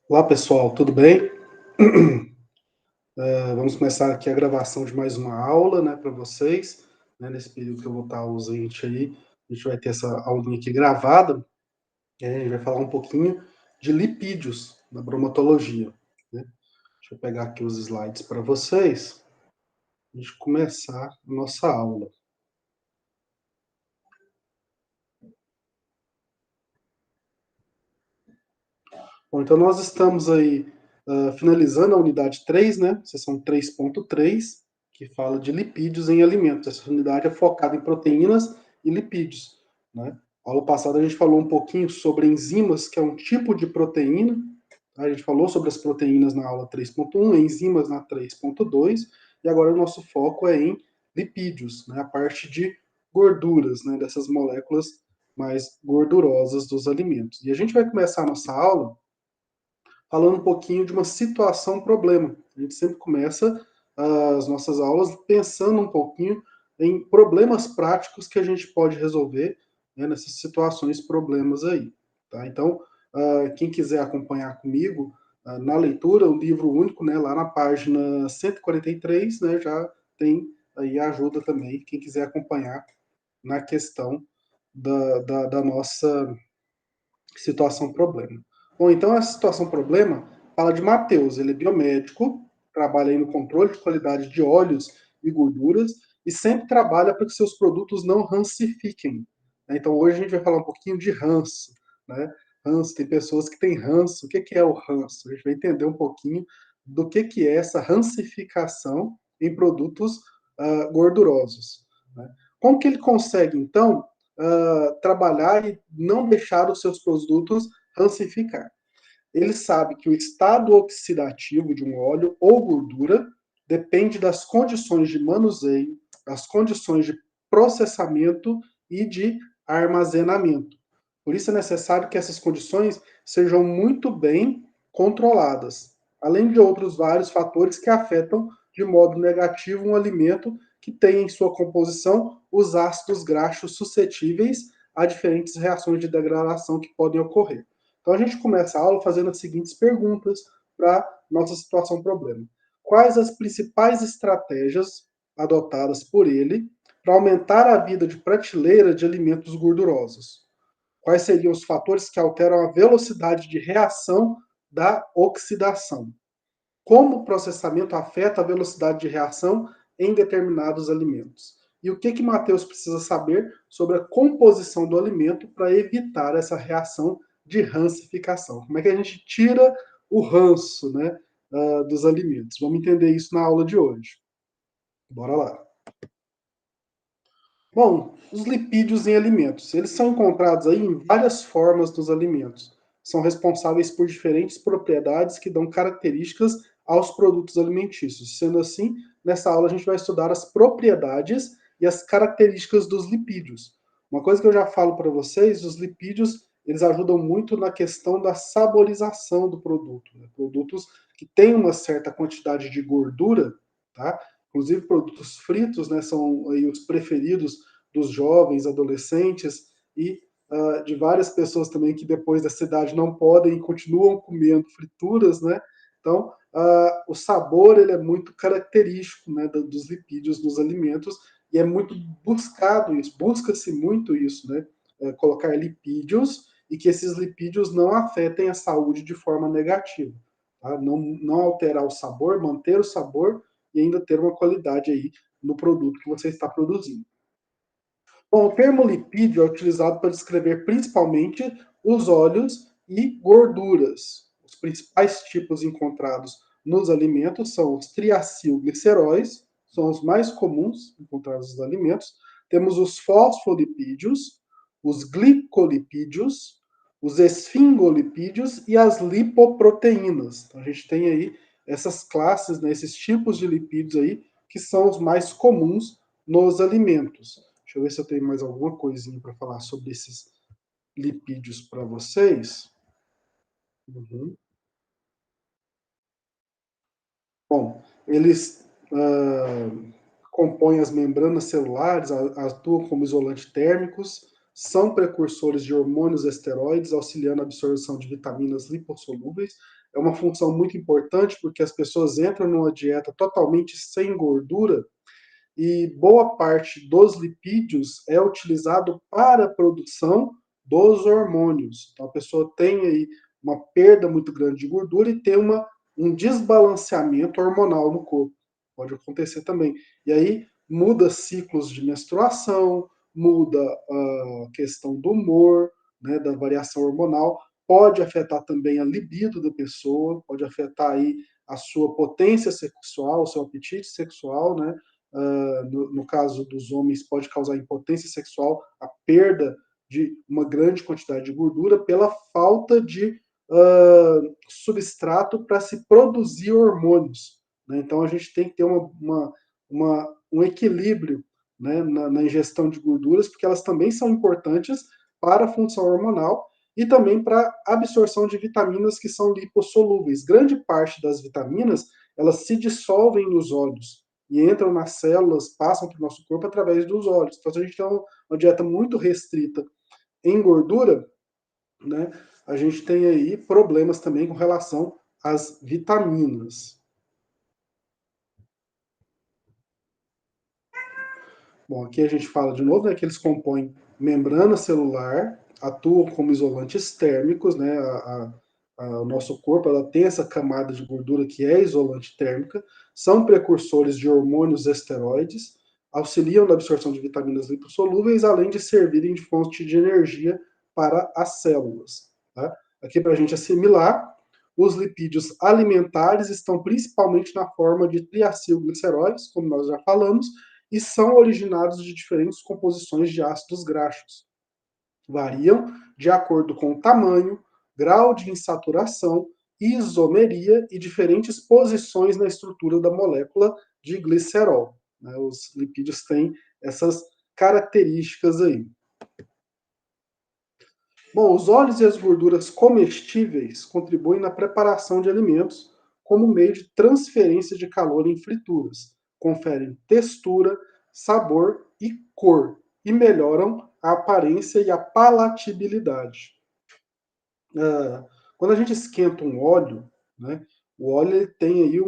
Olá pessoal, tudo bem? Vamos começar aqui a gravação de mais uma aula, né, para vocês, né, nesse período que eu vou estar ausente aí, a gente vai ter essa aulinha aqui gravada, e aí a gente vai falar um pouquinho de lipídios na bromatologia, né? Deixa eu pegar aqui os slides para vocês, a gente começar a nossa aula. Bom, então nós estamos aí finalizando a unidade 3, né, seção 3.3, que fala de lipídios em alimentos. Essa unidade é focada em proteínas e lipídios, né? A aula passada a gente falou um pouquinho sobre enzimas, que é um tipo de proteína. Tá? A gente falou sobre as proteínas na aula 3.1, enzimas na 3.2, e agora o nosso foco é em lipídios, né, a parte de gorduras, né, dessas moléculas mais gordurosas dos alimentos. E a gente vai começar a nossa aula falando um pouquinho de uma situação-problema. A gente sempre começa as nossas aulas pensando um pouquinho em problemas práticos que a gente pode resolver, né, nessas situações, problemas aí. Tá? Então, quem quiser acompanhar comigo na leitura, o livro único, né, lá na página 143, né, já tem aí a ajuda também, quem quiser acompanhar na questão da nossa situação-problema. Bom, então a situação-problema fala de Mateus, ele é biomédico, trabalha aí no controle de qualidade de óleos e gorduras e sempre trabalha para que seus produtos não rancifiquem. Então hoje a gente vai falar um pouquinho de ranço, né? Ranço, tem pessoas que têm ranço. O que é o ranço? A gente vai entender um pouquinho do que é essa rancificação em produtos gordurosos. Né? Como que ele consegue, então, trabalhar e não deixar os seus produtos rancificar? Ele sabe que o estado oxidativo de um óleo ou gordura depende das condições de manuseio, das condições de processamento e de armazenamento. Por isso é necessário que essas condições sejam muito bem controladas, além de outros vários fatores que afetam de modo negativo um alimento que tem em sua composição os ácidos graxos suscetíveis a diferentes reações de degradação que podem ocorrer. Então a gente começa a aula fazendo as seguintes perguntas para nossa situação problema. Quais as principais estratégias adotadas por ele para aumentar a vida de prateleira de alimentos gordurosos? Quais seriam os fatores que alteram a velocidade de reação da oxidação? Como o processamento afeta a velocidade de reação em determinados alimentos? E o que Mateus precisa saber sobre a composição do alimento para evitar essa reação de rancificação? Como é que a gente tira o ranço, né, dos alimentos? Vamos entender isso na aula de hoje. Bora lá. Bom, os lipídios em alimentos, eles são encontrados aí em várias formas dos alimentos. São responsáveis por diferentes propriedades que dão características aos produtos alimentícios. Sendo assim, nessa aula a gente vai estudar as propriedades e as características dos lipídios. Uma coisa que eu já falo para vocês, os lipídios, eles ajudam muito na questão da saborização do produto. Né? Produtos que têm uma certa quantidade de gordura, tá? Inclusive produtos fritos, né, são aí os preferidos dos jovens, adolescentes e de várias pessoas também que depois dessa idade não podem e continuam comendo frituras, né? Então, o sabor ele é muito característico, né, dos lipídios nos alimentos e é muito buscado isso, busca-se muito isso, né? Colocar lipídios e que esses lipídios não afetem a saúde de forma negativa. Tá? Não alterar o sabor, manter o sabor e ainda ter uma qualidade aí no produto que você está produzindo. Bom, o termo lipídio é utilizado para descrever principalmente os óleos e gorduras. Os principais tipos encontrados nos alimentos são os triacilgliceróis, são os mais comuns encontrados nos alimentos. Temos os fosfolipídios, os glicolipídios, os esfingolipídios e as lipoproteínas. Então, a gente tem aí essas classes, né, esses tipos de lipídios aí, que são os mais comuns nos alimentos. Deixa eu ver se eu tenho mais alguma coisinha para falar sobre esses lipídios para vocês. Uhum. Bom, eles compõem as membranas celulares, atuam como isolantes térmicos, são precursores de hormônios esteroides, auxiliando a absorção de vitaminas lipossolúveis. é uma função muito importante, porque as pessoas entram numa dieta totalmente sem gordura, e boa parte dos lipídios é utilizado para a produção dos hormônios. Então a pessoa tem aí uma perda muito grande de gordura e tem um desbalanceamento hormonal no corpo. Pode acontecer também. E aí muda ciclos de menstruação, muda a questão do humor, né, da variação hormonal, pode afetar também a libido da pessoa, pode afetar aí a sua potência sexual, o seu apetite sexual, né? No caso dos homens, pode causar impotência sexual, a perda de uma grande quantidade de gordura pela falta de substrato para se produzir hormônios. Né? Então, a gente tem que ter um equilíbrio, né, na ingestão de gorduras, porque elas também são importantes para a função hormonal e também para a absorção de vitaminas que são lipossolúveis. Grande parte das vitaminas, elas se dissolvem nos óleos e entram nas células, passam para o nosso corpo através dos olhos. Então, se a gente tem uma dieta muito restrita em gordura, né, a gente tem aí problemas também com relação às vitaminas. Bom, aqui a gente fala de novo, né, que eles compõem membrana celular, atuam como isolantes térmicos, né, o nosso corpo ela tem essa camada de gordura que é isolante térmica, são precursores de hormônios esteroides, auxiliam na absorção de vitaminas lipossolúveis, além de servirem de fonte de energia para as células. Tá? Aqui para a gente assimilar, os lipídios alimentares estão principalmente na forma de triacilgliceróis, como nós já falamos, e são originados de diferentes composições de ácidos graxos. Variam de acordo com o tamanho, grau de insaturação, isomeria e diferentes posições na estrutura da molécula de glicerol. Os lipídios têm essas características aí. Bom, os óleos e as gorduras comestíveis contribuem na preparação de alimentos como meio de transferência de calor em frituras. Conferem textura, sabor e cor e melhoram a aparência e a palatabilidade. Quando a gente esquenta um óleo, né, o óleo ele tem aí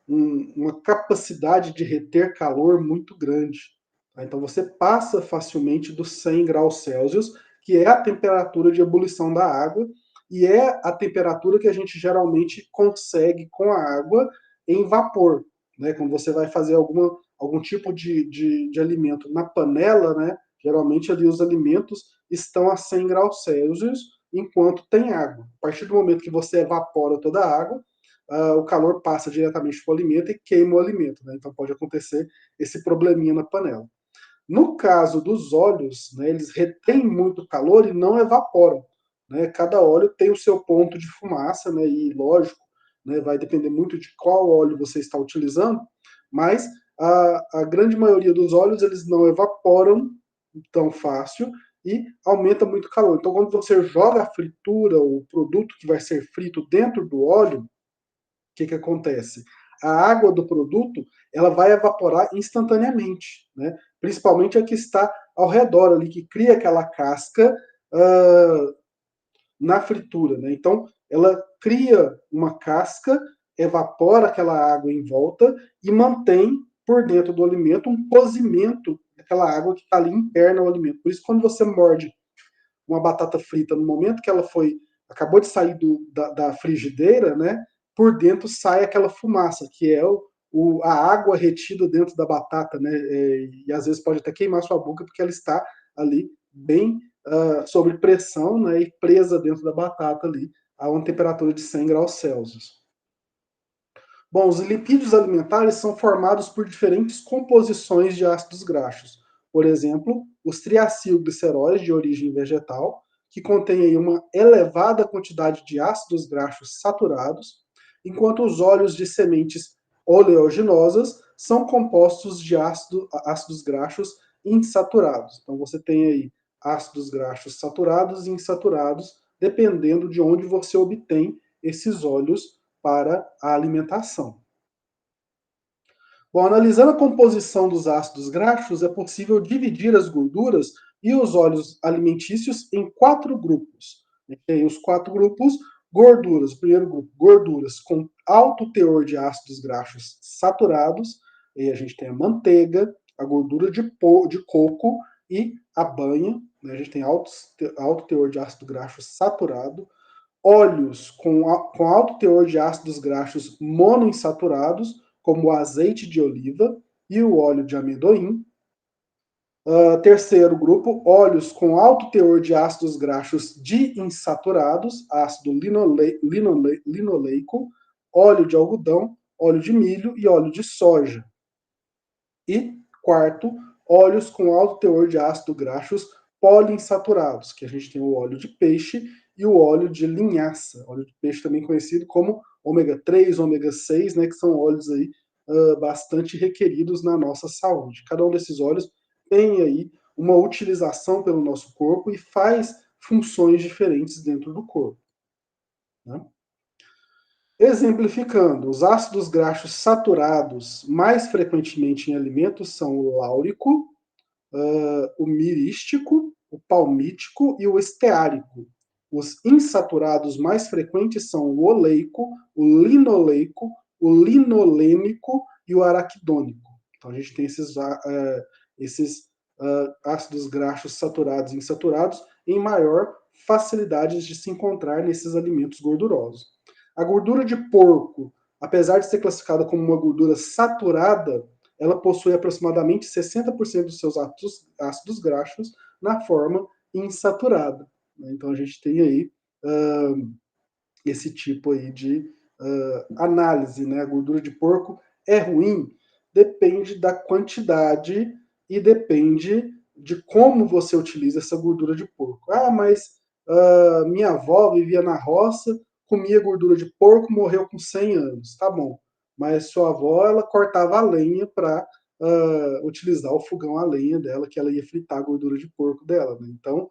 uma capacidade de reter calor muito grande. Tá? Então você passa facilmente dos 100 graus Celsius, que é a temperatura de ebulição da água, e é a temperatura que a gente geralmente consegue com a água em vapor. Né? Quando você vai fazer algum tipo de alimento na panela, né? Geralmente ali os alimentos estão a 100 graus Celsius enquanto tem água. A partir do momento que você evapora toda a água, o calor passa diretamente para o alimento e queima o alimento. Né? Então pode acontecer esse probleminha na panela. No caso dos óleos, né, eles retêm muito calor e não evaporam. Né? Cada óleo tem o seu ponto de fumaça, né, e lógico, né, vai depender muito de qual óleo você está utilizando, mas a grande maioria dos óleos eles não evaporam tão fácil e aumenta muito o calor. Então, quando você joga a fritura, o produto que vai ser frito dentro do óleo, o que acontece? A água do produto ela vai evaporar instantaneamente, né? Principalmente a que está ao redor ali, que cria aquela casca na fritura. Né? Então, ela cria uma casca, evapora aquela água em volta e mantém por dentro do alimento um cozimento daquela água que está ali interna ao alimento. Por isso, quando você morde uma batata frita, no momento que ela acabou de sair da frigideira, né, por dentro sai aquela fumaça, que é a água retida dentro da batata, né, e às vezes pode até queimar sua boca, porque ela está ali bem sob pressão, né, e presa dentro da batata ali, a uma temperatura de 100 graus Celsius. Bom, os lipídios alimentares são formados por diferentes composições de ácidos graxos. Por exemplo, os triacilgliceróis de origem vegetal, que contêm aí uma elevada quantidade de ácidos graxos saturados, enquanto os óleos de sementes oleaginosas são compostos de ácidos graxos insaturados. Então você tem aí ácidos graxos saturados e insaturados, dependendo de onde você obtém esses óleos para a alimentação. Bom, analisando a composição dos ácidos graxos, é possível dividir as gorduras e os óleos alimentícios em 4 grupos. Tem os 4 grupos, Gorduras, o primeiro grupo, gorduras com alto teor de ácidos graxos saturados, e a gente tem a manteiga, a gordura de coco e a banha, né? A gente tem alto teor de ácido graxo saturado, óleos com alto teor de ácidos graxos monoinsaturados, como o azeite de oliva e o óleo de amendoim. Terceiro grupo, óleos com alto teor de ácidos graxos diinsaturados, ácido linoleico, óleo de algodão, óleo de milho e óleo de soja. E quarto, óleos com alto teor de ácidos graxos poliinsaturados, que a gente tem o óleo de peixe e o óleo de linhaça, óleo de peixe também conhecido como ômega 3, ômega 6, né, que são óleos aí bastante requeridos na nossa saúde. Cada um desses óleos tem aí uma utilização pelo nosso corpo e faz funções diferentes dentro do corpo, né? Exemplificando, os ácidos graxos saturados mais frequentemente em alimentos são o láurico, o mirístico, o palmítico e o esteárico. Os insaturados mais frequentes são o oleico, o linoleico, o linolênico e o araquidônico. Então a gente tem esses ácidos graxos saturados e insaturados em maior facilidade de se encontrar nesses alimentos gordurosos. A gordura de porco, apesar de ser classificada como uma gordura saturada, ela possui aproximadamente 60% dos seus ácidos graxos na forma insaturada. Então a gente tem aí esse tipo aí de análise, né? A gordura de porco é ruim? Depende da quantidade e depende de como você utiliza essa gordura de porco. Ah, mas minha avó vivia na roça, comia gordura de porco, morreu com 100 anos. Tá bom. Mas sua avó, ela cortava a lenha para utilizar o fogão a lenha dela, que ela ia fritar a gordura de porco dela. Né? Então,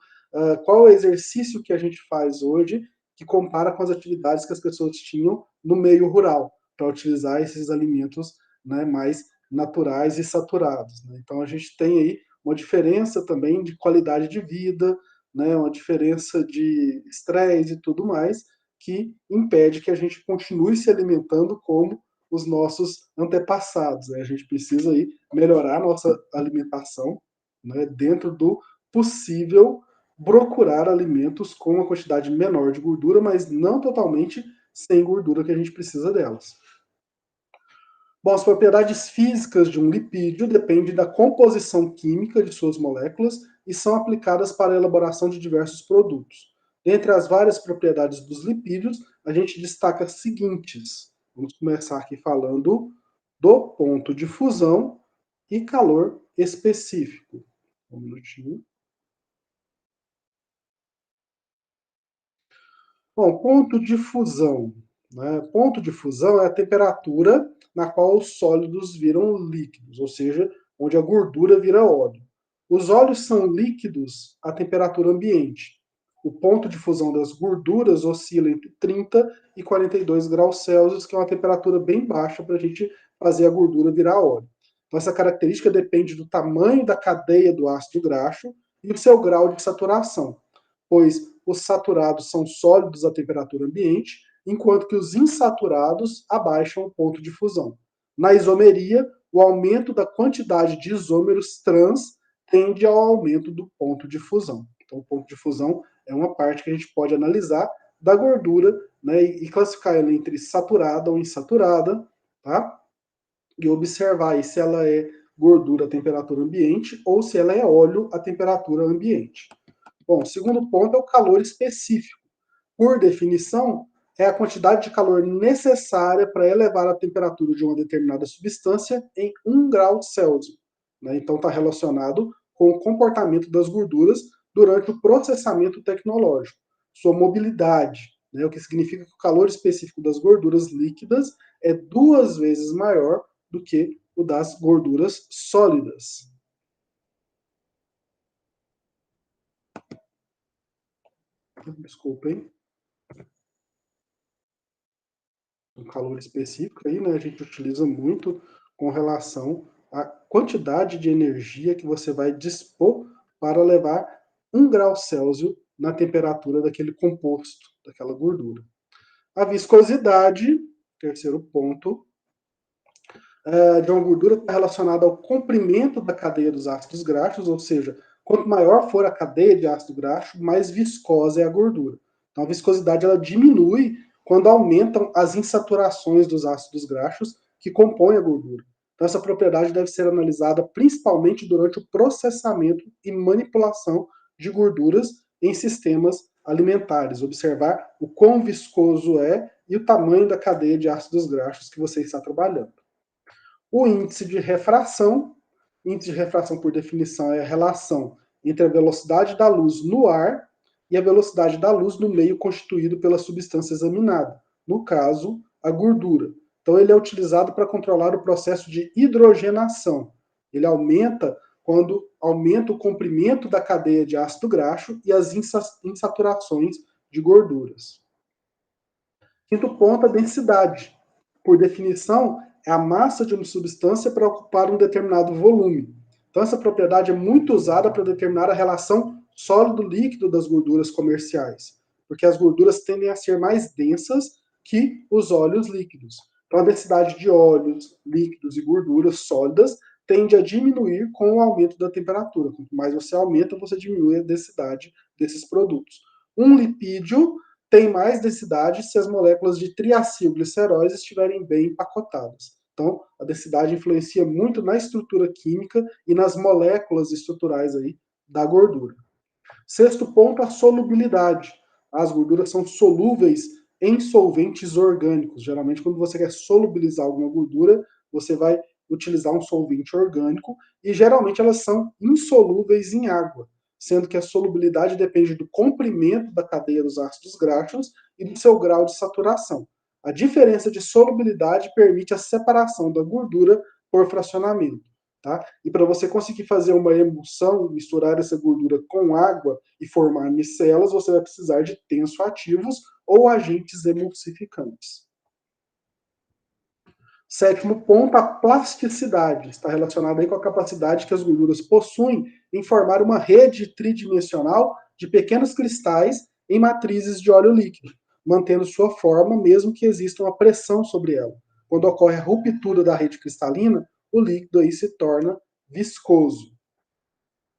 qual é o exercício que a gente faz hoje que compara com as atividades que as pessoas tinham no meio rural, para utilizar esses alimentos, né, mais naturais e saturados. Né? Então a gente tem aí uma diferença também de qualidade de vida, né, uma diferença de estresse e tudo mais, que impede que a gente continue se alimentando como os nossos antepassados. Né? A gente precisa aí melhorar a nossa alimentação, né, dentro do possível, procurar alimentos com uma quantidade menor de gordura, mas não totalmente sem gordura que a gente precisa delas. Bom, as propriedades físicas de um lipídio dependem da composição química de suas moléculas e são aplicadas para a elaboração de diversos produtos. Dentre as várias propriedades dos lipídios, a gente destaca as seguintes. Vamos começar aqui falando do ponto de fusão e calor específico. Um minutinho. Bom, ponto de fusão. Né? Ponto de fusão é a temperatura na qual os sólidos viram líquidos, ou seja, onde a gordura vira óleo. Os óleos são líquidos à temperatura ambiente. O ponto de fusão das gorduras oscila entre 30 e 42 graus Celsius, que é uma temperatura bem baixa para a gente fazer a gordura virar óleo. Então, essa característica depende do tamanho da cadeia do ácido graxo e do seu grau de saturação, pois os saturados são sólidos à temperatura ambiente, enquanto que os insaturados abaixam o ponto de fusão. Na isomeria, o aumento da quantidade de isômeros trans tende ao aumento do ponto de fusão. Então, o ponto de fusão é uma parte que a gente pode analisar da gordura, né, e classificar ela entre saturada ou insaturada, tá? E observar aí se ela é gordura à temperatura ambiente ou se ela é óleo à temperatura ambiente. Bom, o segundo ponto é o calor específico. Por definição, é a quantidade de calor necessária para elevar a temperatura de uma determinada substância em 1 grau Celsius. Né? Então, está relacionado com o comportamento das gorduras durante o processamento tecnológico, sua mobilidade, né? O que significa que o calor específico das gorduras líquidas é 2 vezes maior do que o das gorduras sólidas. Desculpem. Um calor específico aí, né, a gente utiliza muito com relação à quantidade de energia que você vai dispor para levar 1 grau Celsius na temperatura daquele composto, daquela gordura. A viscosidade, terceiro ponto, de uma gordura está relacionada ao comprimento da cadeia dos ácidos graxos, ou seja, quanto maior for a cadeia de ácido graxo, mais viscosa é a gordura. Então, a viscosidade ela diminui quando aumentam as insaturações dos ácidos graxos que compõem a gordura. Então, essa propriedade deve ser analisada principalmente durante o processamento e manipulação de gorduras em sistemas alimentares. Observar o quão viscoso é e o tamanho da cadeia de ácidos graxos que você está trabalhando. O índice de refração, por definição, é a relação entre a velocidade da luz no ar e a velocidade da luz no meio constituído pela substância examinada, no caso, a gordura. Então, ele é utilizado para controlar o processo de hidrogenação. Ele aumenta quando aumenta o comprimento da cadeia de ácido graxo e as insaturações de gorduras. Quinto ponto, a densidade. Por definição, é a massa de uma substância para ocupar um determinado volume. Então, essa propriedade é muito usada para determinar a relação sólido-líquido das gorduras comerciais, porque as gorduras tendem a ser mais densas que os óleos líquidos. Então, a densidade de óleos, líquidos e gorduras sólidas tende a diminuir com o aumento da temperatura. Quanto mais você aumenta, você diminui a densidade desses produtos. Um lipídio tem mais densidade se as moléculas de triacilgliceróis estiverem bem empacotadas. Então, a densidade influencia muito na estrutura química e nas moléculas estruturais aí da gordura. Sexto ponto, a solubilidade. As gorduras são solúveis em solventes orgânicos. Geralmente, quando você quer solubilizar alguma gordura, você vai utilizar um solvente orgânico e geralmente elas são insolúveis em água, sendo que a solubilidade depende do comprimento da cadeia dos ácidos graxos e do seu grau de saturação. A diferença de solubilidade permite a separação da gordura por fracionamento. Tá? E para você conseguir fazer uma emulsão, misturar essa gordura com água e formar micelas, você vai precisar de tensoativos ou agentes emulsificantes. Sétimo ponto, a plasticidade. Está relacionada aí com a capacidade que as gorduras possuem em formar uma rede tridimensional de pequenos cristais em matrizes de óleo líquido, mantendo sua forma mesmo que exista uma pressão sobre ela. Quando ocorre a ruptura da rede cristalina, o líquido aí se torna viscoso.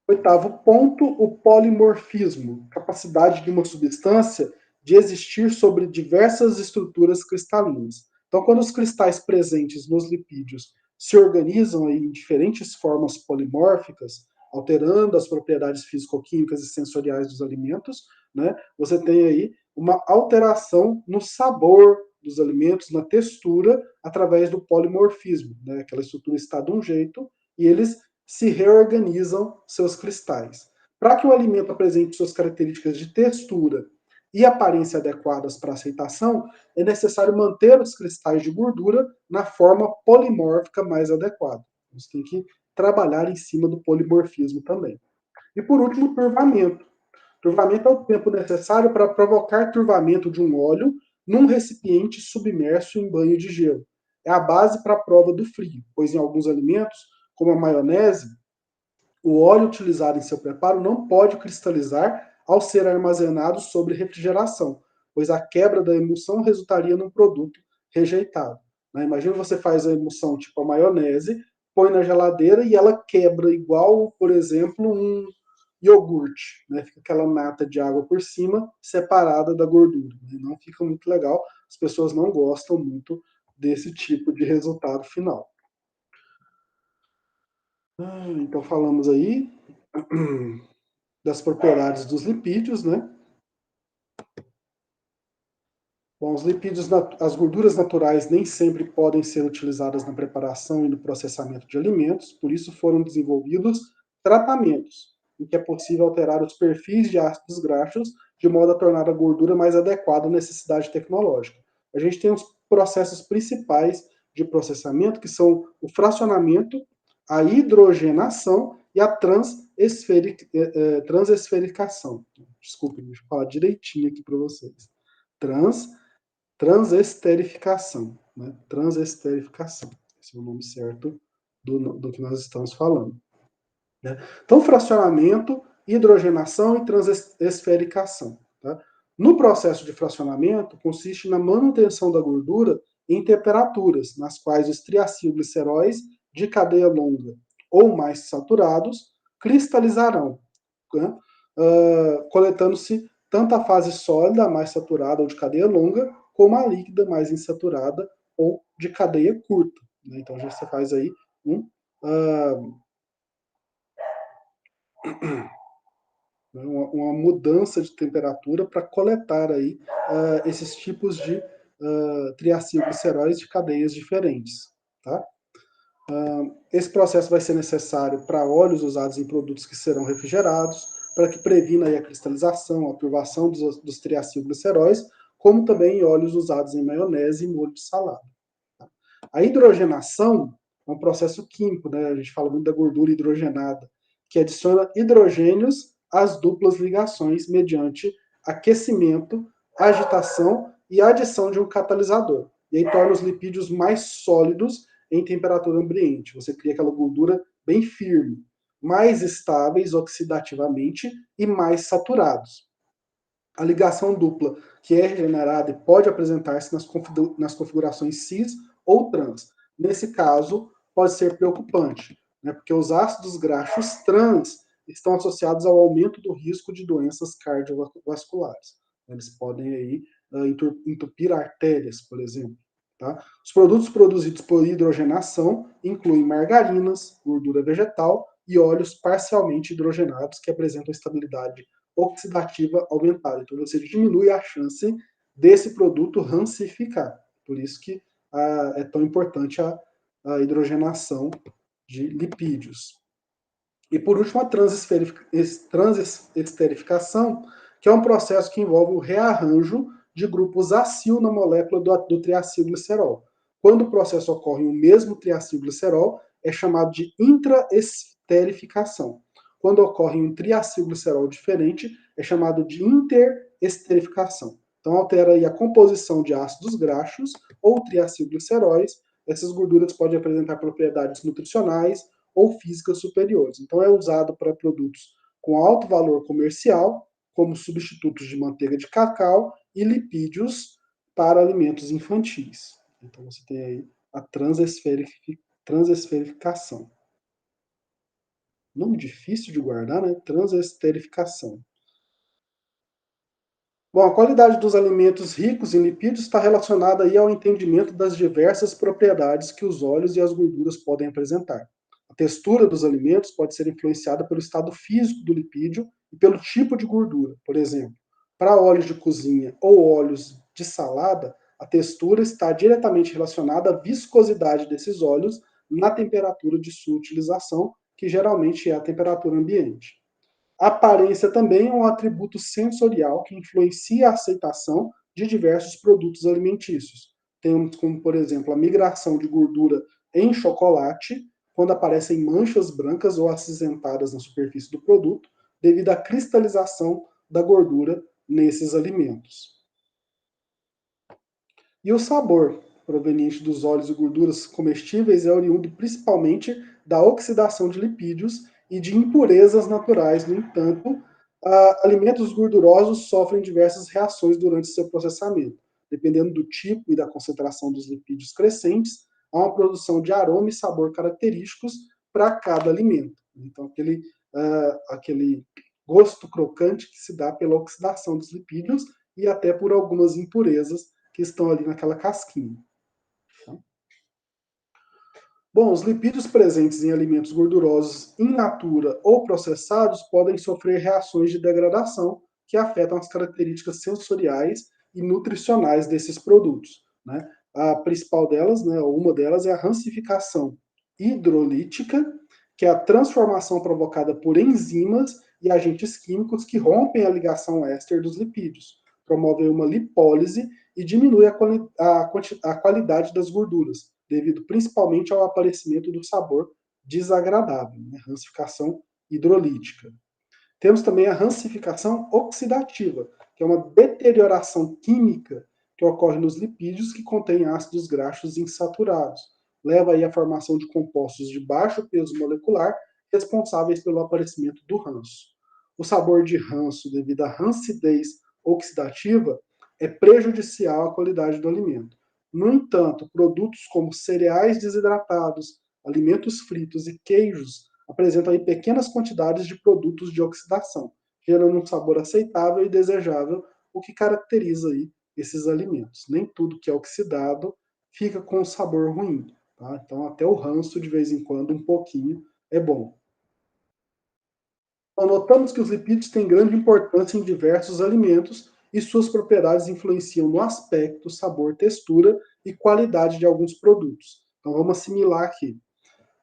Oitavo ponto, o polimorfismo, capacidade de uma substância de existir sobre diversas estruturas cristalinas. Então, quando os cristais presentes nos lipídios se organizam aí em diferentes formas polimórficas, alterando as propriedades físico-químicas e sensoriais dos alimentos, né, você tem aí uma alteração no sabor dos alimentos, na textura, através do polimorfismo. Né? Aquela estrutura está de um jeito e eles se reorganizam seus cristais. Para que o alimento apresente suas características de textura e aparência adequadas para aceitação, é necessário manter os cristais de gordura na forma polimórfica mais adequada. Você tem que trabalhar em cima do polimorfismo também. E por último, turvamento. Turvamento é o tempo necessário para provocar turvamento de um óleo num recipiente submerso em banho de gelo. É a base para a prova do frio, pois em alguns alimentos, como a maionese, o óleo utilizado em seu preparo não pode cristalizar ao ser armazenado sob refrigeração, pois a quebra da emulsão resultaria num produto rejeitado. Né? Imagina você faz a emulsão tipo a maionese, põe na geladeira e ela quebra igual, por exemplo, um iogurte. Né? Fica aquela nata de água por cima, separada da gordura. Né? Não fica muito legal, as pessoas não gostam muito desse tipo de resultado final. Então falamos aí das propriedades dos lipídios, né? Bom, os lipídios, as gorduras naturais nem sempre podem ser utilizadas na preparação e no processamento de alimentos, por isso foram desenvolvidos tratamentos em que é possível alterar os perfis de ácidos graxos de modo a tornar a gordura mais adequada à necessidade tecnológica. A gente tem os processos principais de processamento, que são o fracionamento, a hidrogenação e a transesfericação. Desculpe, deixa eu falar direitinho aqui para vocês. Transesterificação. Né? Transesterificação. Esse é o nome certo do que nós estamos falando. Né? Então, fracionamento, hidrogenação e transesfericação. Tá? No processo de fracionamento, consiste na manutenção da gordura em temperaturas nas quais os triacilgliceróis de cadeia longa ou mais saturados cristalizarão, né? Coletando-se tanto a fase sólida, mais saturada ou de cadeia longa, como a líquida, mais insaturada ou de cadeia curta. Né? Então, já você faz aí uma mudança de temperatura para coletar aí esses tipos de triacilgliceróis de cadeias diferentes. Tá? Esse processo vai ser necessário para óleos usados em produtos que serão refrigerados, para que previna aí a cristalização, a turvação dos triacilgliceróis, como também em óleos usados em maionese e molho de salada. A hidrogenação é um processo químico, né? A gente fala muito da gordura hidrogenada, que adiciona hidrogênios às duplas ligações mediante aquecimento, agitação e adição de um catalisador. E aí torna os lipídios mais sólidos em temperatura ambiente. Você cria aquela gordura bem firme, mais estáveis oxidativamente e mais saturados. A ligação dupla, que é regenerada e pode apresentar-se nas configurações cis ou trans. Nesse caso, pode ser preocupante, né, porque os ácidos graxos trans estão associados ao aumento do risco de doenças cardiovasculares. Eles podem aí entupir artérias, por exemplo. Tá? Os produtos produzidos por hidrogenação incluem margarinas, gordura vegetal e óleos parcialmente hidrogenados que apresentam estabilidade oxidativa aumentada. Então, você diminui a chance desse produto rancificar. Por isso que é tão importante a hidrogenação de lipídios. E, por último, a transesterificação, que é um processo que envolve o rearranjo de grupos acil na molécula do triacilglicerol. Quando o processo ocorre em um mesmo triacilglicerol, é chamado de intraesterificação. Quando ocorre em um triacilglicerol diferente, é chamado de interesterificação. Então, altera aí a composição de ácidos graxos ou triacilgliceróis. Essas gorduras podem apresentar propriedades nutricionais ou físicas superiores. Então, é usado para produtos com alto valor comercial, como substitutos de manteiga de cacau e lipídios para alimentos infantis. Então, você tem aí a transesferificação. Nome difícil de guardar, né? Transesterificação. Bom, a qualidade dos alimentos ricos em lipídios está relacionada aí ao entendimento das diversas propriedades que os óleos e as gorduras podem apresentar. A textura dos alimentos pode ser influenciada pelo estado físico do lipídio e pelo tipo de gordura. Por exemplo, para óleos de cozinha ou óleos de salada, a textura está diretamente relacionada à viscosidade desses óleos na temperatura de sua utilização, que geralmente é a temperatura ambiente. A aparência também é um atributo sensorial que influencia a aceitação de diversos produtos alimentícios. Temos como, por exemplo, a migração de gordura em chocolate, quando aparecem manchas brancas ou acinzentadas na superfície do produto, devido à cristalização da gordura nesses alimentos. E o sabor proveniente dos óleos e gorduras comestíveis é oriundo principalmente da oxidação de lipídios e de impurezas naturais. No entanto, alimentos gordurosos sofrem diversas reações durante seu processamento. Dependendo do tipo e da concentração dos lipídios crescentes, há uma produção de aroma e sabor característicos para cada alimento. Então, aquele gosto crocante que se dá pela oxidação dos lipídios e até por algumas impurezas que estão ali naquela casquinha. Bom, os lipídios presentes em alimentos gordurosos in natura ou processados podem sofrer reações de degradação que afetam as características sensoriais e nutricionais desses produtos. Né? A principal delas, né, uma delas, é a rancificação hidrolítica, que é a transformação provocada por enzimas e agentes químicos que rompem a ligação éster dos lipídios, promovem uma lipólise e diminui a qualidade das gorduras, devido principalmente ao aparecimento do sabor desagradável, né? Rancificação hidrolítica. Temos também a rancificação oxidativa, que é uma deterioração química que ocorre nos lipídios que contêm ácidos graxos insaturados. Leva aí à formação de compostos de baixo peso molecular responsáveis pelo aparecimento do ranço. O sabor de ranço, devido à rancidez oxidativa é prejudicial à qualidade do alimento. No entanto, produtos como cereais desidratados, alimentos fritos e queijos apresentam aí pequenas quantidades de produtos de oxidação, gerando um sabor aceitável e desejável, o que caracteriza aí esses alimentos. Nem tudo que é oxidado fica com um sabor ruim, tá? Então até o ranço de vez em quando, um pouquinho, é bom. Então, notamos que os lipídios têm grande importância em diversos alimentos e suas propriedades influenciam no aspecto, sabor, textura e qualidade de alguns produtos. Então vamos assimilar aqui.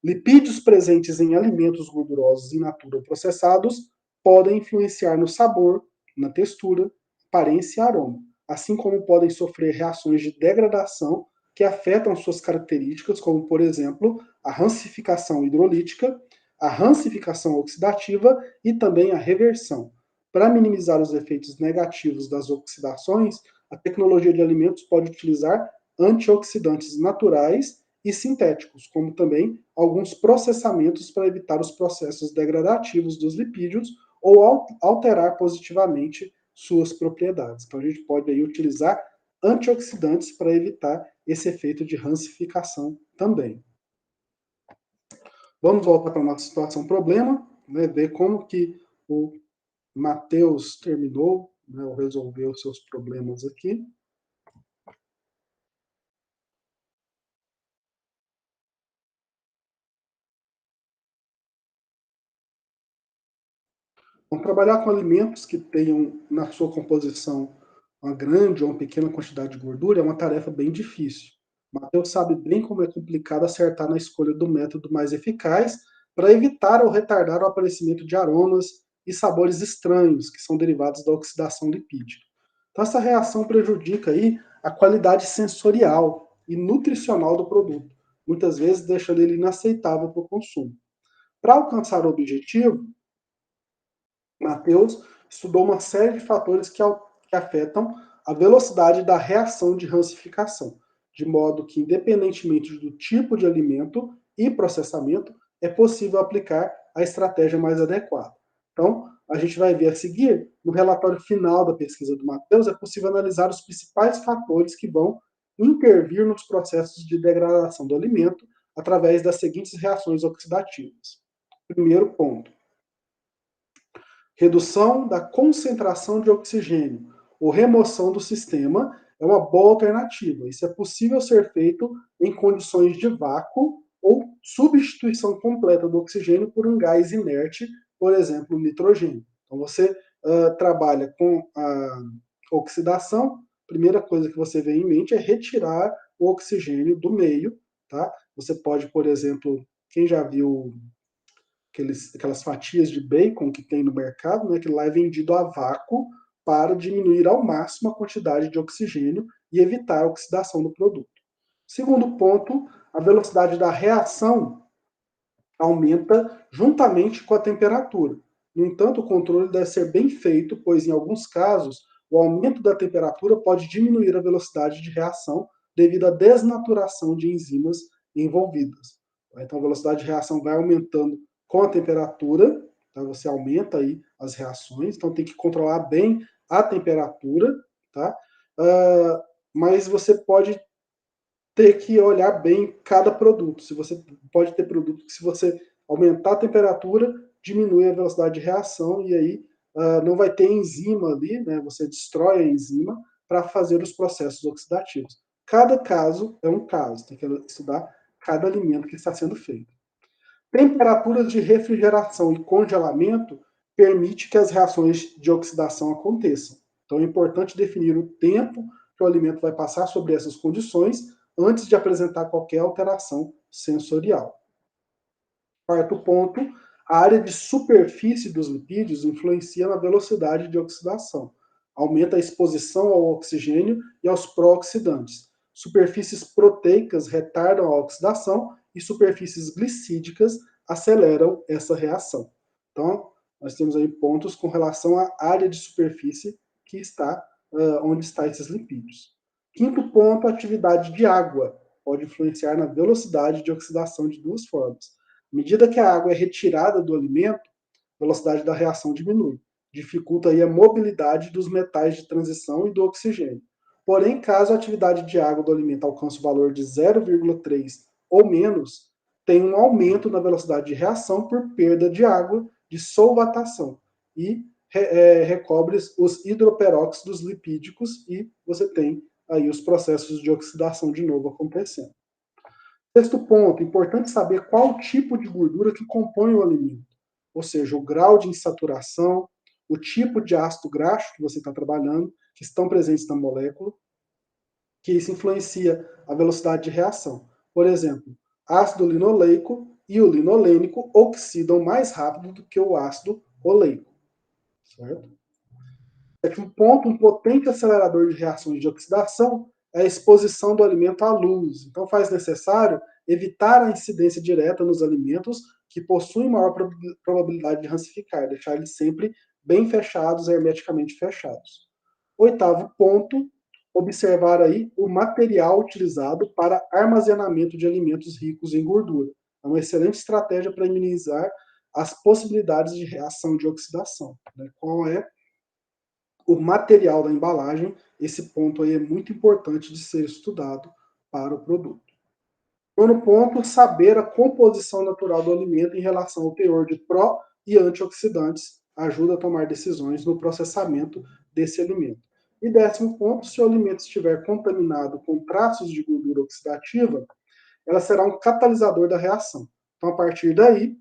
Lipídios presentes em alimentos gordurosos in natura ou processados podem influenciar no sabor, na textura, aparência e aroma, assim como podem sofrer reações de degradação que afetam suas características, como, por exemplo, a rancificação hidrolítica, a rancificação oxidativa e também a reversão. Para minimizar os efeitos negativos das oxidações, a tecnologia de alimentos pode utilizar antioxidantes naturais e sintéticos, como também alguns processamentos para evitar os processos degradativos dos lipídios ou alterar positivamente suas propriedades. Então a gente pode aí utilizar antioxidantes para evitar esse efeito de rancificação também. Vamos voltar para a nossa situação problema, né, ver como que o Matheus terminou, né, ou resolveu seus problemas aqui. Então, trabalhar com alimentos que tenham na sua composição uma grande ou uma pequena quantidade de gordura é uma tarefa bem difícil. Matheus sabe bem como é complicado acertar na escolha do método mais eficaz para evitar ou retardar o aparecimento de aromas e sabores estranhos que são derivados da oxidação lipídica. Então, essa reação prejudica aí a qualidade sensorial e nutricional do produto, muitas vezes deixando ele inaceitável para o consumo. Para alcançar o objetivo, Matheus estudou uma série de fatores que afetam a velocidade da reação de rancificação, de modo que, independentemente do tipo de alimento e processamento, é possível aplicar a estratégia mais adequada. Então, a gente vai ver a seguir, no relatório final da pesquisa do Matheus, é possível analisar os principais fatores que vão intervir nos processos de degradação do alimento através das seguintes reações oxidativas. Primeiro ponto, redução da concentração de oxigênio ou remoção do sistema é uma boa alternativa. Isso é possível ser feito em condições de vácuo ou substituição completa do oxigênio por um gás inerte, por exemplo, o nitrogênio. Então você trabalha com a oxidação, a primeira coisa que você vê em mente é retirar o oxigênio do meio, tá? Você pode, por exemplo, quem já viu aquelas fatias de bacon que tem no mercado, né, que lá é vendido a vácuo para diminuir ao máximo a quantidade de oxigênio e evitar a oxidação do produto. Segundo ponto, a velocidade da reação aumenta juntamente com a temperatura. No entanto, o controle deve ser bem feito, pois em alguns casos o aumento da temperatura pode diminuir a velocidade de reação devido à desnaturação de enzimas envolvidas. Então a velocidade de reação vai aumentando com a temperatura, tá? Você aumenta aí as reações, então tem que controlar bem a temperatura, tá? Mas você pode ter que olhar bem cada produto. Se você pode ter produto que, se você aumentar a temperatura, diminui a velocidade de reação e aí não vai ter enzima ali, né? Você destrói a enzima para fazer os processos oxidativos. Cada caso é um caso, tem que estudar cada alimento que está sendo feito. Temperaturas de refrigeração e congelamento permite que as reações de oxidação aconteçam. Então é importante definir o tempo que o alimento vai passar sobre essas condições antes de apresentar qualquer alteração sensorial. Quarto ponto, a área de superfície dos lipídios influencia na velocidade de oxidação. Aumenta a exposição ao oxigênio e aos pró-oxidantes. Superfícies proteicas retardam a oxidação e superfícies glicídicas aceleram essa reação. Então, nós temos aí pontos com relação à área de superfície que está onde estão esses lipídios. Quinto ponto, a atividade de água pode influenciar na velocidade de oxidação de duas formas. À medida que a água é retirada do alimento, a velocidade da reação diminui. dificulta aí a mobilidade dos metais de transição e do oxigênio. Porém, caso a atividade de água do alimento alcance o valor de 0,3 ou menos, tem um aumento na velocidade de reação por perda de água de solvatação e recobre os hidroperóxidos lipídicos e você tem aí os processos de oxidação de novo acontecendo. Sexto ponto, importante saber qual tipo de gordura que compõe o alimento, ou seja, o grau de insaturação, o tipo de ácido graxo que você está trabalhando, que estão presentes na molécula, que isso influencia a velocidade de reação. Por exemplo, ácido linoleico e o linolênico oxidam mais rápido do que o ácido oleico. Certo? Um ponto, um potente acelerador de reações de oxidação é a exposição do alimento à luz. Então, faz necessário evitar a incidência direta nos alimentos que possuem maior probabilidade de rancificar, deixar eles sempre bem fechados, hermeticamente fechados. Oitavo ponto, observar aí o material utilizado para armazenamento de alimentos ricos em gordura. É uma excelente estratégia para minimizar as possibilidades de reação de oxidação. Né? Qual é o material da embalagem? Esse ponto aí é muito importante de ser estudado para o produto. Nono ponto, saber a composição natural do alimento em relação ao teor de pró e antioxidantes ajuda a tomar decisões no processamento desse alimento. E décimo ponto, se o alimento estiver contaminado com traços de gordura oxidativa, ela será um catalisador da reação. Então, a partir daí,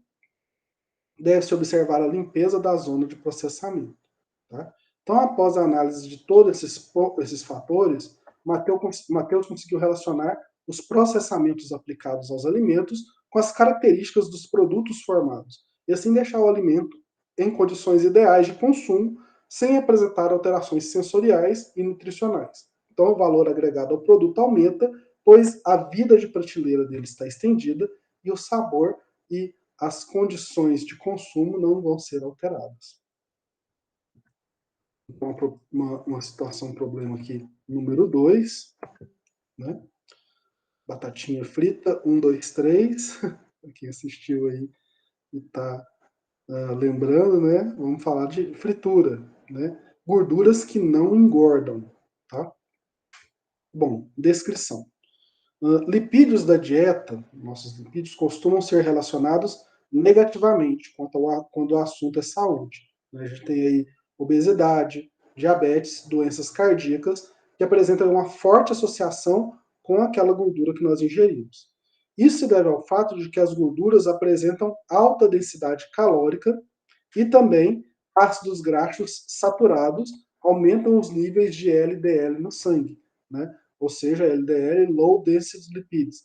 deve-se observar a limpeza da zona de processamento. Tá? Então, após a análise de todos esses fatores, Matheus conseguiu relacionar os processamentos aplicados aos alimentos com as características dos produtos formados, e assim deixar o alimento em condições ideais de consumo, sem apresentar alterações sensoriais e nutricionais. Então, o valor agregado ao produto aumenta, pois a vida de prateleira dele está estendida e o sabor e as condições de consumo não vão ser alteradas. Uma situação, um problema aqui, número 2, né? Batatinha frita, 1, 2, 3. Quem assistiu aí e está lembrando, né? Vamos falar de fritura, né? Gorduras que não engordam, tá? Bom, descrição. Lipídios da dieta, nossos lipídios costumam ser relacionados negativamente quando o assunto é saúde. A gente tem aí obesidade, diabetes, doenças cardíacas, que apresentam uma forte associação com aquela gordura que nós ingerimos. Isso se deve ao fato de que as gorduras apresentam alta densidade calórica e também ácidos graxos saturados aumentam os níveis de LDL no sangue, né? Ou seja, LDL, Low Density Lipids,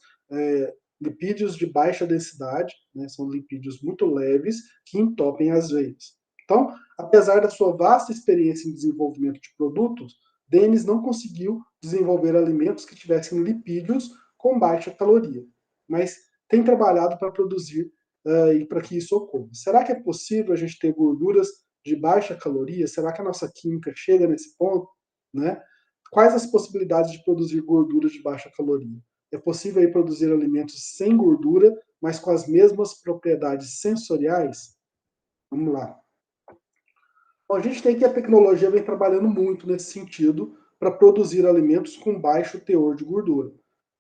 lipídios de baixa densidade, né? São lipídios muito leves que entopem as veias. Então, apesar da sua vasta experiência em desenvolvimento de produtos, Denis não conseguiu desenvolver alimentos que tivessem lipídios com baixa caloria, mas tem trabalhado para produzir e para que isso ocorra. Será que é possível a gente ter gorduras de baixa caloria? Será que a nossa química chega nesse ponto? Né? Quais as possibilidades de produzir gorduras de baixa caloria? É possível aí produzir alimentos sem gordura, mas com as mesmas propriedades sensoriais? Vamos lá. Bom, a gente tem que a tecnologia vem trabalhando muito nesse sentido para produzir alimentos com baixo teor de gordura,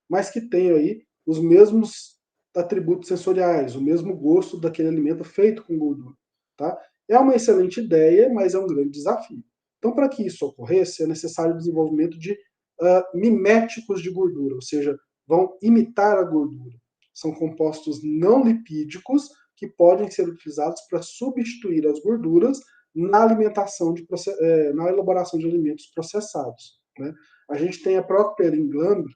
mas que tenham aí os mesmos atributos sensoriais, o mesmo gosto daquele alimento feito com gordura. Tá? É uma excelente ideia, mas é um grande desafio. Então, para que isso ocorresse, é necessário o desenvolvimento de miméticos de gordura, ou seja, vão imitar a gordura. São compostos não lipídicos que podem ser utilizados para substituir as gorduras na alimentação, na elaboração de alimentos processados. Né? A gente tem a Procter Gamble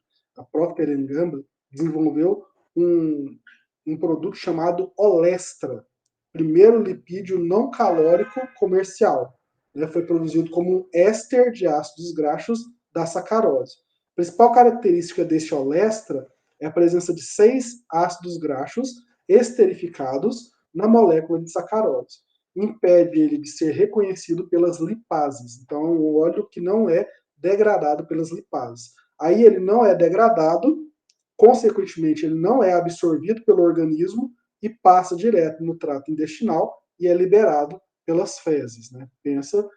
desenvolveu um produto chamado Olestra, primeiro lipídio não calórico comercial. Né? Foi produzido como um éster de ácidos graxos da sacarose. A principal característica deste Olestra é a presença de 6 ácidos graxos esterificados na molécula de sacarose. Impede ele de ser reconhecido pelas lipases. Então, é um óleo que não é degradado pelas lipases. Aí ele não é degradado, consequentemente, ele não é absorvido pelo organismo e passa direto no trato intestinal e é liberado pelas fezes, né? Pensa,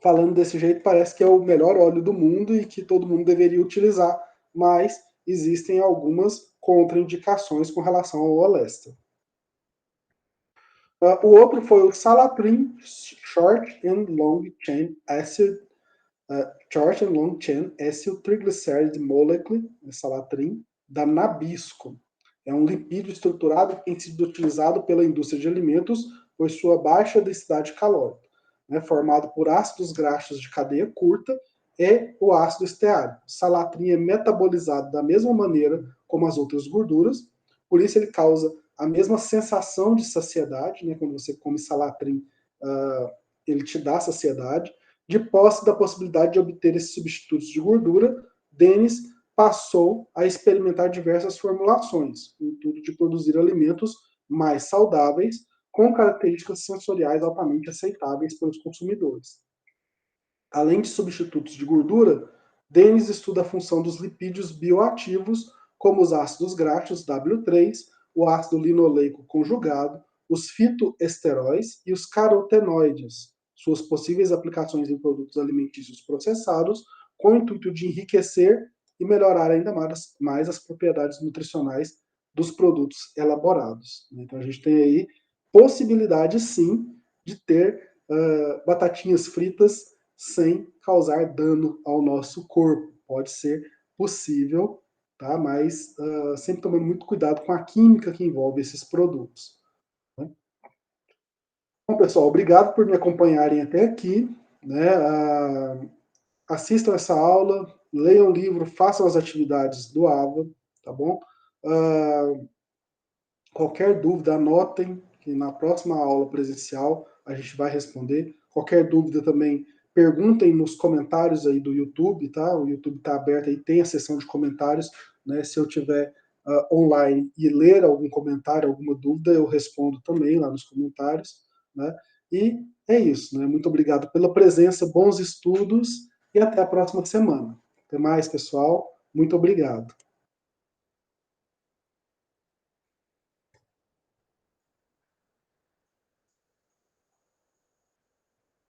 falando desse jeito, parece que é o melhor óleo do mundo e que todo mundo deveria utilizar, mas existem algumas contraindicações com relação ao Olesta. O outro foi o Salatrin Short and Long Chain Acid, Short and Long Chain Acid Triglyceride Molecule, Salatrin, da Nabisco. É um lipídio estruturado que tem sido utilizado pela indústria de alimentos por sua baixa densidade calórica, né, formado por ácidos graxos de cadeia curta e o ácido esteárico. O salatrin é metabolizado da mesma maneira como as outras gorduras, por isso ele causa a mesma sensação de saciedade, né, quando você come salatrin, ele te dá saciedade. De posse da possibilidade de obter esses substitutos de gordura, Dennis passou a experimentar diversas formulações, com o intuito de produzir alimentos mais saudáveis, com características sensoriais altamente aceitáveis pelos consumidores. Além de substitutos de gordura, Dennis estuda a função dos lipídios bioativos, como os ácidos graxos W3, o ácido linoleico conjugado, os fitoesteróis e os carotenoides, suas possíveis aplicações em produtos alimentícios processados, com o intuito de enriquecer e melhorar ainda mais as propriedades nutricionais dos produtos elaborados. Então a gente tem aí possibilidade sim de ter batatinhas fritas sem causar dano ao nosso corpo. Pode ser possível, tá? Mas sempre tomando muito cuidado com a química que envolve esses produtos. Né? Bom, pessoal, obrigado por me acompanharem até aqui. Né? Assistam essa aula, leiam o livro, façam as atividades do AVA, tá bom? Qualquer dúvida, anotem, que na próxima aula presencial a gente vai responder. Qualquer dúvida também, perguntem nos comentários aí do YouTube, tá? O YouTube está aberto aí, tem a seção de comentários, né? Se eu tiver online e ler algum comentário, alguma dúvida, eu respondo também lá nos comentários, né? E é isso, né? Muito obrigado pela presença, bons estudos e até a próxima semana. Até mais, pessoal. Muito obrigado.